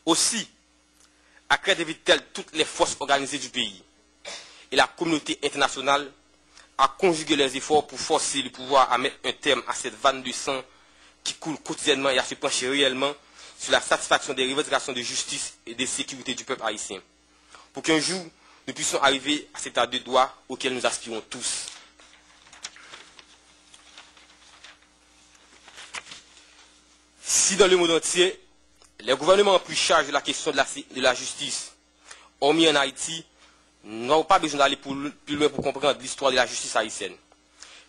Aussi, Accra invite-t-elle toutes les forces organisées du pays et la communauté internationale à conjuguer leurs efforts pour forcer le pouvoir à mettre un terme à cette vanne de sang qui coule quotidiennement et à se pencher réellement sur la satisfaction des revendications de justice et de sécurité du peuple haïtien. Pour qu'un jour, nous puissions arriver à cet état de droit auquel nous aspirons tous. Si dans le monde entier, les gouvernements ont pris charge de la question de la justice, hormis en Haïti, nous n'avons pas besoin d'aller plus loin pour comprendre l'histoire de la justice haïtienne.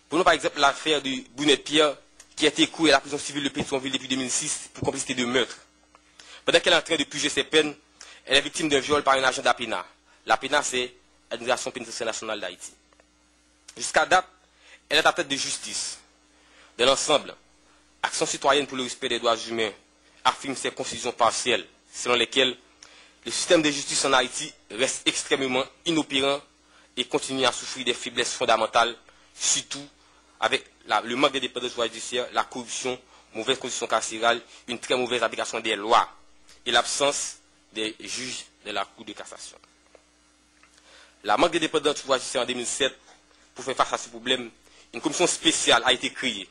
Prenons par exemple l'affaire de Brunette Pierre, qui a été écrouée à la prison civile de Pétionville depuis 2006 pour complicité de meurtre. Pendant qu'elle est en train de purger ses peines, elle est victime d'un viol par un agent d'APENA. L'APENA, c'est l'Administration pénitentiaire nationale d'Haïti. Jusqu'à date, elle est à tête de justice. De l'ensemble, Action citoyenne pour le respect des droits humains affirme ses conclusions partielles, selon lesquelles le système de justice en Haïti reste extrêmement inopérant et continue à souffrir des faiblesses fondamentales, surtout avec le manque d'indépendance judiciaire, la corruption, mauvaise condition carcérale, une très mauvaise application des lois et l'absence des juges de la Cour de cassation. La manque d'indépendance judiciaire en 2007, pour faire face à ce problème, une commission spéciale a été créée.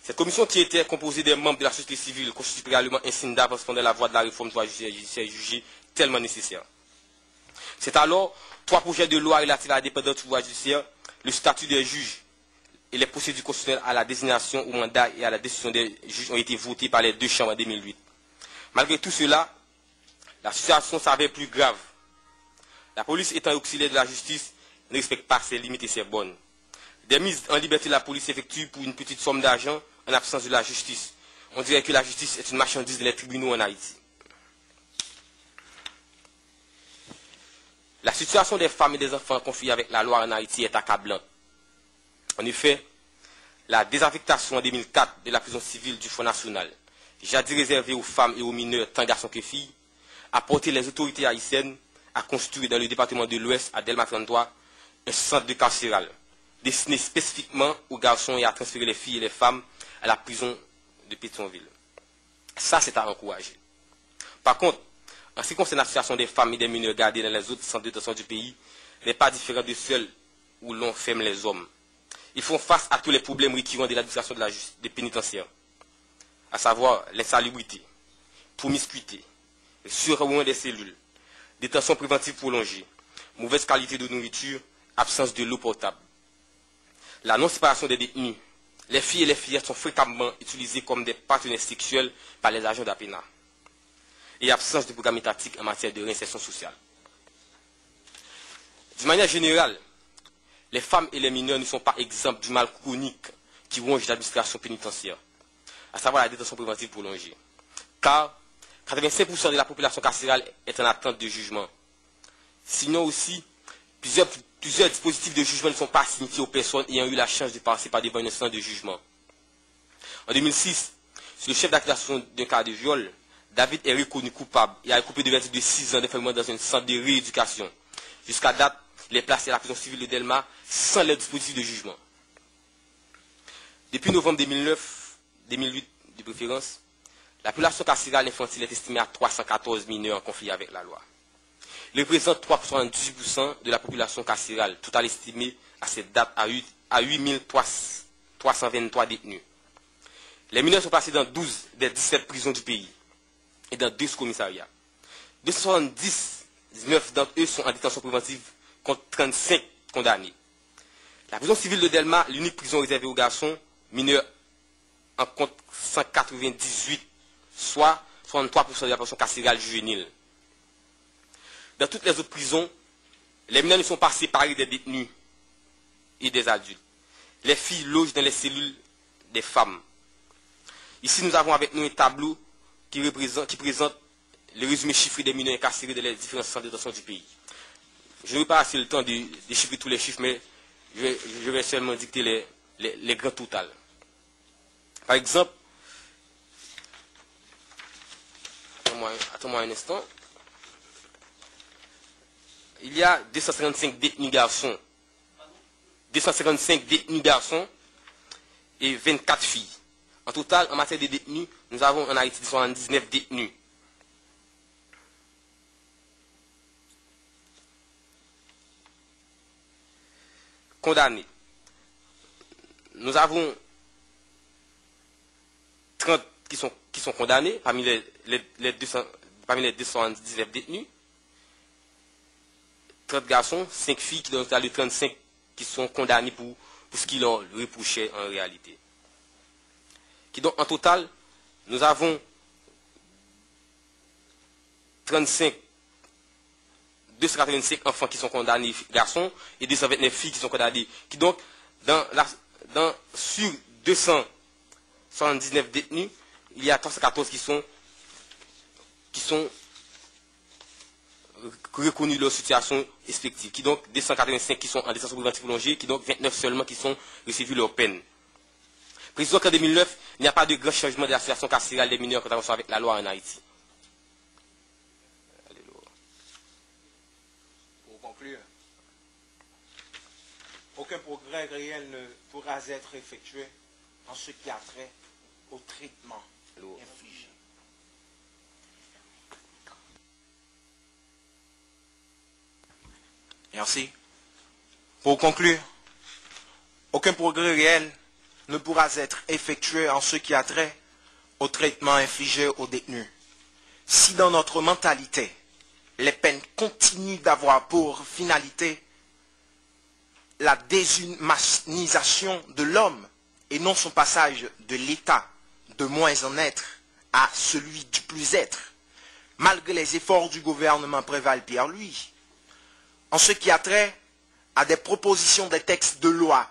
Cette commission, qui était composée des membres de la société civile, constitue préalablement un signe d'avance pendant la voie de la réforme du droit judiciaire jugée tellement nécessaire. C'est alors 3 projets de loi relatifs à la dépendance du droit judiciaire, le statut des juges et les procédures constitutionnelles à la désignation au mandat et à la décision des juges ont été votés par les 2 chambres en 2008. Malgré tout cela, la situation s'avère plus grave. La police étant auxiliaire de la justice ne respecte pas ses limites et ses bornes. Des mises en liberté de la police s'effectuent pour une petite somme d'argent en absence de la justice. On dirait que la justice est une marchandise des tribunaux en Haïti. La situation des femmes et des enfants confiés avec la loi en Haïti est accablante. En effet, la désaffectation en 2004 de la prison civile du Fonds national, jadis réservée aux femmes et aux mineurs, tant garçons que filles, a porté les autorités haïtiennes à construire dans le département de l'Ouest, à Delma 33, un centre de carcéral destiné spécifiquement aux garçons et à transférer les filles et les femmes à la prison de Pétionville. Ça, c'est à encourager. Par contre, en ce qui concerne la situation des femmes et des mineurs gardés dans les autres centres de détention du pays, n'est pas différent de celle où l'on ferme les hommes. Ils font face à tous les problèmes récurrents de l'administration des pénitentiaires, à savoir l'insalubrité, promiscuité, surroulement des cellules, détention préventive prolongée, mauvaise qualité de nourriture, absence de l'eau potable. La non-séparation des détenus. Les filles et les fillettes sont fréquemment utilisées comme des partenaires sexuels par les agents d'APENA. Et absence de programme étatique en matière de réinsertion sociale. D'une manière générale, les femmes et les mineurs ne sont pas exemples du mal chronique qui ronge l'administration pénitentiaire, à savoir la détention préventive prolongée. Car 85% de la population carcérale est en attente de jugement. Sinon aussi, plusieurs dispositifs de jugement ne sont pas signifiés aux personnes ayant eu la chance de passer par des bonnes instances de jugement. En 2006, sur le chef d'accusation d'un cas de viol, David est reconnu coupable et a écopé de verdict de 6 ans d'enfermement dans un centre de rééducation. Jusqu'à date, il est placé à la prison civile de Delma sans les dispositifs de jugement. Depuis novembre 2008 de préférence, la population carcérale infantile est estimée à 314 mineurs en conflit avec la loi. Il représente 3,18% de la population carcérale, total estimé à cette date à 8323 détenus. Les mineurs sont placés dans 12 des 17 prisons du pays et dans 2 commissariats. 279 d'entre eux sont en détention préventive contre 35 condamnés. La prison civile de Delma, l'unique prison réservée aux garçons, mineurs en compte 198, soit 63% de la population carcérale juvénile. Dans toutes les autres prisons, les mineurs ne sont pas séparés des détenus et des adultes. Les filles logent dans les cellules des femmes. Ici, nous avons avec nous un tableau qui présente le résumé chiffré des mineurs incarcérés dans les différents centres de détention du pays. Je n'ai pas assez le temps de déchiffrer tous les chiffres, mais je vais seulement dicter les grands totals. Par exemple, attends-moi un instant. Il y a 255 détenus garçons. 255 détenus garçons et 24 filles. En total, en matière de détenus, nous avons en Haïti 79 détenus. condamnés. Nous avons 30 qui sont condamnés parmi les 219 détenus. 30 garçons, 5 filles, qui donnent les 35 qui sont condamnés pour ce qu'ils ont reproché en réalité. Donc, en total, nous avons 285 enfants qui sont condamnés, garçons, et 229 filles qui sont condamnées. Donc, sur 279 détenus, il y a 314 qui sont reconnus leur situation respective. Qui donc 285 qui sont en détention préventive prolongée, qui donc 29 seulement qui sont reçus leur peine. Précisons qu'en 2009, il n'y a pas de grand changement de la situation carcérale des mineurs en contravention avec la loi en Haïti. Pour conclure, aucun progrès réel ne pourra être effectué en ce qui a trait au traitement infligé. Merci. Pour conclure, aucun progrès réel ne pourra être effectué en ce qui a trait au traitement infligé aux détenus. Si dans notre mentalité, les peines continuent d'avoir pour finalité la déshumanisation de l'homme et non son passage de l'état de moins en être à celui du plus être, malgré les efforts du gouvernement Préval-Pierre, lui, en ce qui a trait à des propositions des textes de loi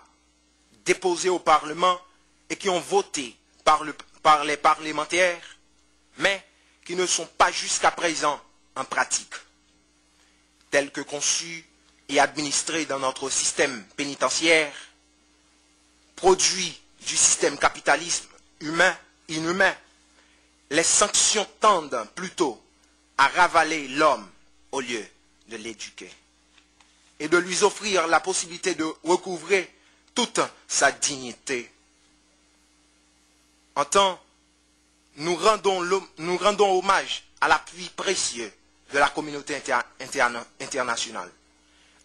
déposés au Parlement et qui ont voté par les parlementaires, mais qui ne sont pas jusqu'à présent en pratique, tels que conçus et administrés dans notre système pénitentiaire, produit du système capitalisme inhumain, les sanctions tendent plutôt à ravaler l'homme au lieu de l'éduquer et de lui offrir la possibilité de recouvrer toute sa dignité. En temps, nous rendons hommage à l'appui précieux de la communauté internationale,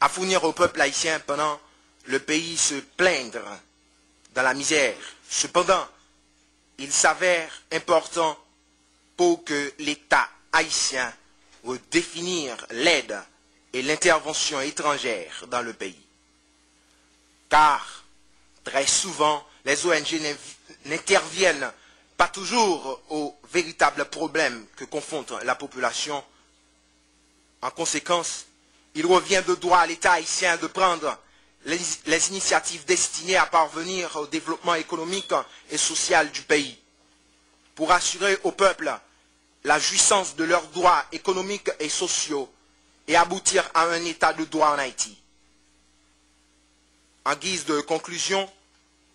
à fournir au peuple haïtien pendant le pays se plaindre dans la misère. Cependant, il s'avère important pour que l'État haïtien redéfinisse l'aide et l'intervention étrangère dans le pays. Car, très souvent, les ONG n'interviennent pas toujours aux véritables problèmes que confronte la population. En conséquence, il revient de droit à l'État haïtien de prendre les initiatives destinées à parvenir au développement économique et social du pays, pour assurer au peuple la jouissance de leurs droits économiques et sociaux et aboutir à un état de droit en Haïti. En guise de conclusion,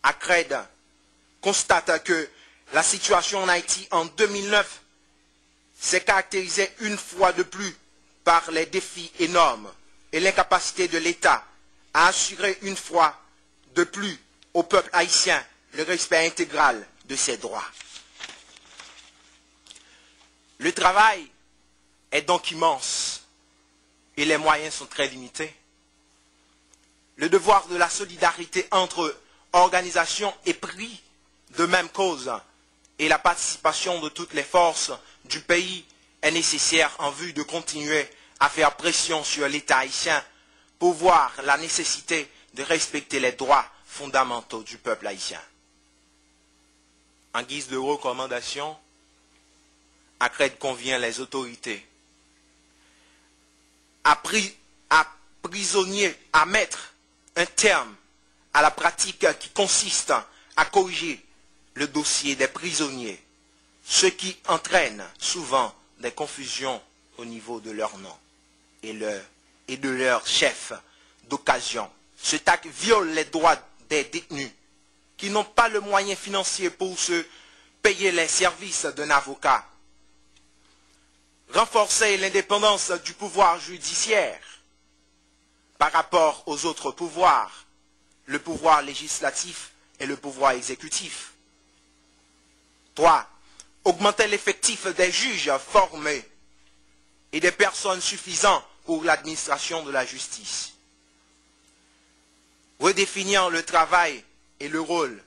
ACRED constate que la situation en Haïti en 2009 s'est caractérisée une fois de plus par les défis énormes et l'incapacité de l'État à assurer une fois de plus au peuple haïtien le respect intégral de ses droits. Le travail est donc immense et les moyens sont très limités. Le devoir de la solidarité entre organisations est pris de même cause et la participation de toutes les forces du pays est nécessaire en vue de continuer à faire pression sur l'État haïtien pour voir la nécessité de respecter les droits fondamentaux du peuple haïtien. En guise de recommandation, ACRED convient les autorités à mettre un terme à la pratique qui consiste à corriger le dossier des prisonniers, ce qui entraîne souvent des confusions au niveau de leur nom et de leur chef d'occasion. Cet acte viole les droits des détenus qui n'ont pas le moyen financier pour se payer les services d'un avocat. Renforcer l'indépendance du pouvoir judiciaire par rapport aux autres pouvoirs, le pouvoir législatif et le pouvoir exécutif. 3. Augmenter l'effectif des juges formés et des personnes suffisantes pour l'administration de la justice. redéfinir le travail et le rôle